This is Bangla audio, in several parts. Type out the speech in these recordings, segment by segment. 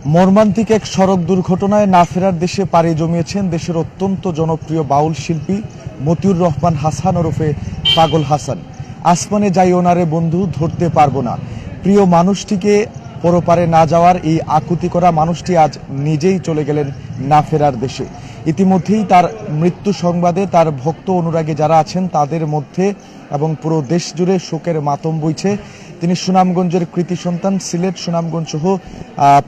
মর্মান্তিক এক সড়ক দুর্ঘটনায় না ফেরার দেশে পাড়ি জমিয়েছেন দেশের অত্যন্ত জনপ্রিয় বাউল শিল্পী মতিউর রহমান হাসান ওরফে পাগল হাসান। আসমানে যাই ওনারে বন্ধু ধরতে পারবো না, প্রিয় মানুষটিকে পরপারে না যাওয়ার এই আকুতি করা মানুষটি আজ নিজেই চলে গেলেন না ফেরার দেশে। ইতিমধ্যেই তার মৃত্যু সংবাদে তার ভক্ত অনুরাগী যারা আছেন তাদের মধ্যে এবং পুরো দেশ জুড়ে শোকের মাতম বইছে। তিনি সুনামগঞ্জের কৃতি সন্তান, সিলেট সুনামগঞ্জ সহ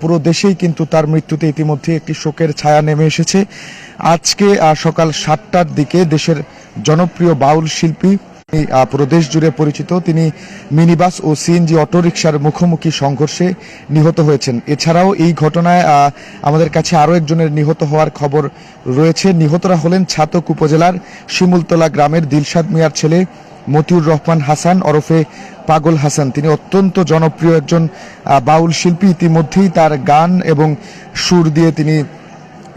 পুরো দেশেই কিন্তু তার মৃত্যুতে ইতিমধ্যে একটি শোকের ছায়া নেমে এসেছে। আজকে সকাল 7টার দিকে দেশের জনপ্রিয় বাউল শিল্পী, পুরো দেশ জুড়ে পরিচিত, তিনি মিনিবাস ও সিএনজি অটোরিকশার মুখোমুখি সংঘর্ষে নিহত হয়েছেন। এছাড়াও এই ঘটনায় আমাদের কাছে আরও একজনের নিহত হওয়ার খবর রয়েছে। নিহতরা হলেন ছাতক উপজেলার শিমুলতলা গ্রামের দিলশাদ মিয়ার ছেলে মতিউর রহমান হাসান ওরফে পাগল হাসান। তিনি অত্যন্ত জনপ্রিয় একজন বাউল শিল্পী। ইতিমধ্যেই তার গান এবং সুর দিয়ে তিনি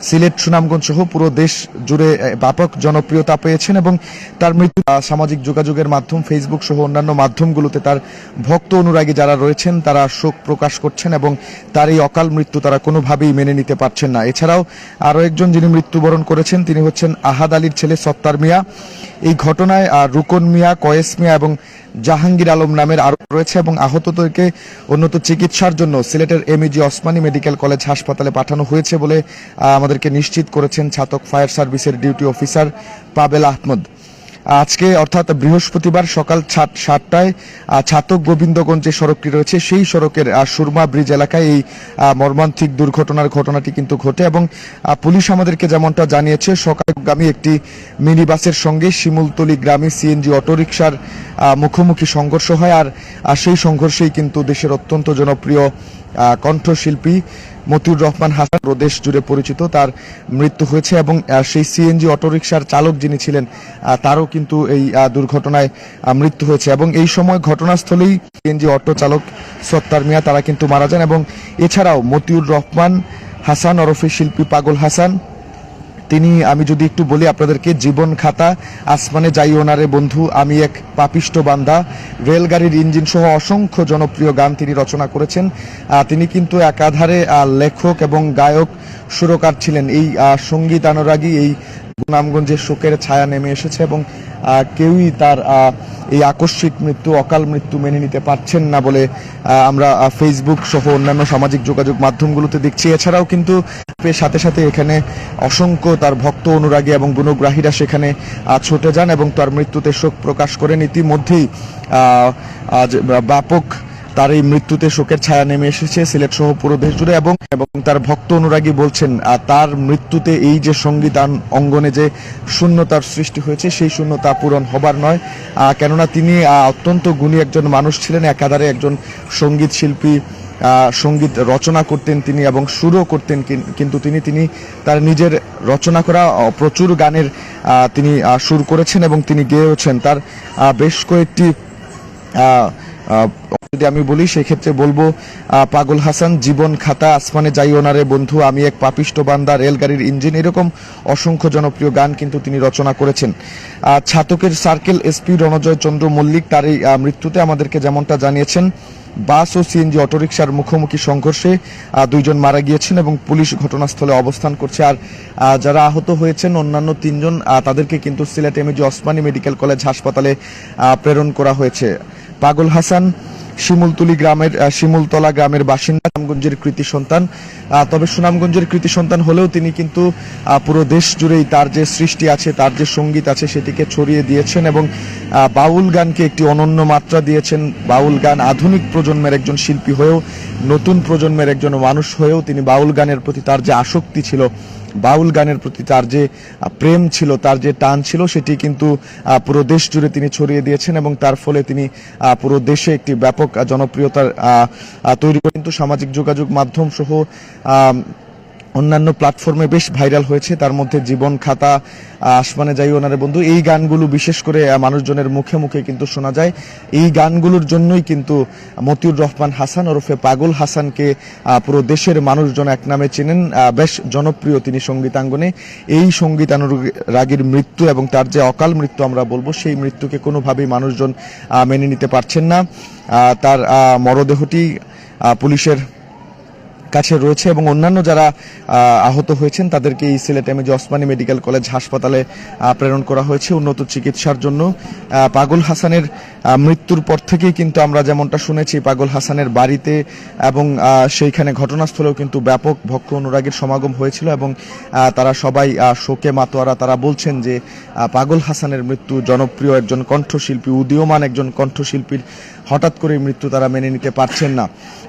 সিলেট সুনামগঞ্জ সহ পুরো দেশ জুড়ে ব্যাপক জনপ্রিয়তা পেয়েছেন এবং তার মৃত্যু সামাজিক যোগাযোগের মাধ্যম, ফেসবুক সহ অন্যান্য মাধ্যমগুলোতে তার ভক্ত অনুরাগী যারা রয়েছেন তারা শোক প্রকাশ করছেন এবং তার এই অকাল মৃত্যু তারা কোনোভাবেই মেনে নিতে পারছেন না। এছাড়াও আরও একজন যিনি মৃত্যুবরণ করেছেন তিনি হচ্ছেন আহাদ আলীর ছেলে সত্তার মিয়া। এই ঘটনায় রুকন মিয়া, কয়েস মিয়া এবং জাহাঙ্গীর আলম নামের আরো রয়েছে এবং আহতদেরকে উন্নত চিকিৎসার জন্য সিলেটের এমইজি ওসমানী মেডিকেল কলেজ হাসপাতালে পাঠানো হয়েছে বলে আমাদেরকে নিশ্চিত করেছেন ছাতক ফায়ার সার্ভিসের ডিউটি অফিসার পাবেল আহমদ। আজকে অর্থাৎ বৃহস্পতিবার সকাল 7টায় ছাতক গোবিন্দগঞ্জ যে সড়কটি রয়েছে সেই সড়কের সুরমা ব্রিজ এলাকায় এই মর্মান্তিক ঘটনাটি কিন্তু ঘটে এবং পুলিশ আমাদেরকে যেমনটা জানিয়েছে সকালগামী একটি মিনি বাসের সঙ্গে শিমুলতলি গ্রামে সিএনজি অটোরিকশার মুখোমুখি সংঘর্ষ হয়। আর সেই সংঘর্ষেই কিন্তু দেশের অত্যন্ত জনপ্রিয় কণ্ঠশিল্পী মতিউর রহমান হাসান প্রদেশ জুড়ে পরিচিত তার মৃত্যু হয়েছে এবং সেই সিএনজি অটোরিকশার চালক যিনি ছিলেন তারও কিন্তু এই দুর্ঘটনায় মৃত্যু হয়েছে এবং এই সময় ঘটনাস্থলেই সিএনজি অটো চালক সত্তার মিয়া তারা কিন্তু মারা যান। এবং এছাড়াও মতিউর রহমান হাসান ওরফে শিল্পী পাগল হাসান, তিনি, আমি যদি একটু বলি আপনাদেরকে, জীবন খাতা, আসমানে যাই ওনারে বন্ধু, আমি এক পাপিষ্ট বান্দা, রেলগাড়ির ইঞ্জিন সহ অসংখ্য জনপ্রিয় গান তিনি রচনা করেছেন। তিনি কিন্তু একাধারে লেখক এবং গায়ক, সুরকার ছিলেন। এই সঙ্গীত অনুরাগী এই সুনামগঞ্জের শোকের ছায়া নেমে এসেছে এবং কেউই তার এই আকস্মিক মৃত্যু, অকাল মৃত্যু মেনে নিতে পারছেন না বলে আমরা ফেসবুক সহ অন্যান্য সামাজিক যোগাযোগ মাধ্যমগুলোতে দেখছি। এছাড়াও কিন্তু সাথে সাথে এখানে অসংখ্য তার ভক্ত অনুরাগী এবং গুণগ্রাহীরা সেখানে ছুটে যান এবং তার মৃত্যুতে শোক প্রকাশ করেন। ইতিমধ্যেই ব্যাপক তার এই মৃত্যুতে শোকের ছায়া নেমে এসেছে সিলেট সহ পুরো দেশ জুড়ে এবং তার ভক্ত অনুরাগী বলছেন তার মৃত্যুতে এই যে সঙ্গীত অঙ্গনে যে শূন্যতার সৃষ্টি হয়েছে সেই শূন্যতা পূরণ হবার নয়, কেননা তিনি অত্যন্ত গুণী একজন মানুষ ছিলেন, একাধারে একজন সঙ্গীত শিল্পী, সঙ্গীত রচনা করতেন তিনি এবং সুরও করতেন। কিন্তু তিনি তার নিজের রচনা করা প্রচুর গানের তিনি সুর করেছেন এবং তিনি গেয়েওছেন। তার বেশ কয়েকটি যদি আমি বলি সেক্ষেত্রে বলবো পাগল হাসান, জীবন খাতা, আসমানে যাই ওনারে বন্ধু, আমি এক পাপিষ্ট বান্দা, রেলগাড়ির ইঞ্জিন, এরকম অসংখ্য জনপ্রিয় গান কিন্তু তিনি রচনা করেছেন। ছাতকের সার্কেল এসপি রণজয় চন্দ্র মল্লিক তার এই মৃত্যুতে আমাদেরকে যেমনটা জানিয়েছেন, বাস ও সিএনজি অটোরিকশার মুখোমুখি সংঘর্ষে 2 জন মারা গিয়েছেন এবং পুলিশ ঘটনাস্থলে অবস্থান করছে। আর যারা আহত হয়েছেন অন্যান্য 3 জন তাদেরকে কিন্তু সিলেট এমইজি ওসমানী মেডিকেল কলেজ হাসপাতালে প্রেরণ করা হয়েছে। পাগল হাসান শিমুলতলা গ্রামের বাসিন্দা, সুনামগঞ্জের কৃতি সন্তান। তবে সুনামগঞ্জের কৃতি সন্তান হলেও তিনি কিন্তু পুরো দেশ জুড়েই তার যে সৃষ্টি আছে, তার যে সঙ্গীত আছে সেটিকে ছড়িয়ে দিয়েছেন এবং বাউল গানকে একটি অনন্য মাত্রা দিয়েছেন। বাউল গান আধুনিক প্রজন্মের একজন শিল্পী হয়েও, নতুন প্রজন্মের একজন মানুষ হয়েও তিনি বাউল গানের প্রতি তার যে আসক্তি ছিল, বাউল গানের প্রতি তার যে প্রেম ছিল, তার যে টান ছিল, সেটি কিন্তু পুরো দেশ জুড়ে তিনি ছড়িয়ে দিয়েছেন এবং তার ফলে তিনি পুরো দেশে একটি ব্যাপক জনপ্রিয়তার তৈরি করে কিন্তু সামাজিক যোগাযোগ মাধ্যম সহ অন্যান্য প্ল্যাটফর্মে বেশ ভাইরাল হয়েছে। তার মধ্যে জীবন খাতা, আসমানে যাই ওনারে বন্ধু, এই গানগুলো বিশেষ করে মানুষজনের মুখে মুখে কিন্তু শোনা যায়। এই গানগুলোর জন্যই কিন্তু মতিউর রহমান হাসান ওরফে পাগল হাসানকে পুরো দেশের মানুষজন এক নামে চেনেন। বেশ জনপ্রিয় তিনি সঙ্গীতাঙ্গনে। এই সঙ্গীত অনুরাগীর মৃত্যু এবং তার যে অকাল মৃত্যু আমরা বলবো, সেই মৃত্যুকে কোনোভাবেই মানুষজন মেনে নিতে পারছেন না। তার মরদেহটি পুলিশের কাছে রয়েছে এবং অন্যান্য যারা আহত হয়েছেন তাদেরকে এই Sylhet MAG Osmani medical college হাসপাতালে প্রেরণ করা হয়েছে উন্নত চিকিৎসার জন্য। পাগল হাসানের মৃত্যুর পর থেকেই কিন্তু আমরা যেমনটা শুনেছি পাগল হাসানের বাড়িতে এবং সেইখানে ঘটনাস্থলেও কিন্তু ব্যাপক ভক্ত অনুরাগীর সমাগম হয়েছিল এবং তারা সবাই শোকে মাতোয়ারা। তারা বলছেন যে পাগল হাসানের মৃত্যু, জনপ্রিয় একজন কণ্ঠশিল্পী, উদীয়মান একজন কণ্ঠশিল্পীর হঠাৎ করে মৃত্যু তারা মেনে নিতে পারছেন না।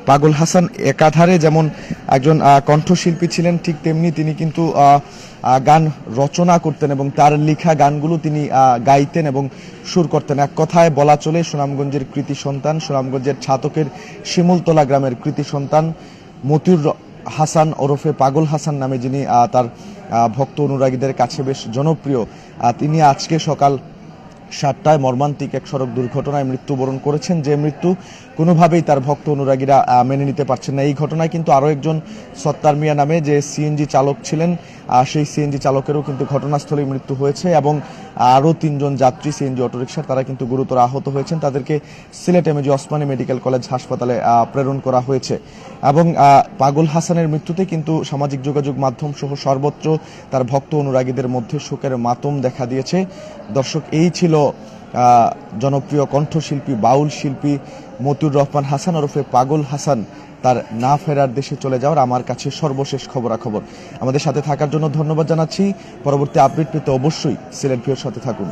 পাগল হাসান একাধারে যেমন একজন কণ্ঠশিল্পী ছিলেন, ঠিক তেমনি তিনি কিন্তু গান রচনা করতেন এবং তার লেখা গানগুলো তিনি গাইতেন এবং সুর করতেন। এক কথায় বলা চলে সুনামগঞ্জের কৃতি সন্তান, সুনামগঞ্জের ছাতকের শিমুলতলা গ্রামের কৃতি সন্তান মতিউর হাসান ওরফে পাগল হাসান নামে যিনি তার ভক্ত অনুরাগীদের কাছে বেশ জনপ্রিয়, তিনি আজকে সকাল 7টায় মর্মান্তিক এক সড়ক দুর্ঘটনায় মৃত্যুবরণ করেছেন, যে মৃত্যু কোনোভাবেই তার ভক্ত অনুরাগীরা মেনে নিতে পারছেন না। এই ঘটনায় কিন্তু আরও একজন সত্তার মিয়া নামে যে সিএনজি চালক ছিলেন, সেই সিএনজি চালকেরও কিন্তু ঘটনাস্থলেই মৃত্যু হয়েছে এবং আরও 3 জন যাত্রী সিএনজি অটোরিকশার তারা কিন্তু গুরুতর আহত হয়েছেন। তাদেরকে Sylhet MAG Osmani medical college হাসপাতালে প্রেরণ করা হয়েছে এবং পাগল হাসানের মৃত্যুতে কিন্তু সামাজিক যোগাযোগ মাধ্যম সহ সর্বত্র তার ভক্ত অনুরাগীদের মধ্যে শোকের মাতম দেখা দিয়েছে। দর্শক, এই ছিল জনপ্রিয় কণ্ঠশিল্পী বাউল শিল্পী মতিউর রহমান হাসান ওরফে পাগল হাসান তার না ফেরার দেশে চলে যাওয়ার আমার কাছে সর্বশেষ খবরাখবর। আমাদের সাথে থাকার জন্য ধন্যবাদ জানাচ্ছি। পরবর্তী আপডেট পেতে অবশ্যই সিলেট ভিউর সাথে থাকুন।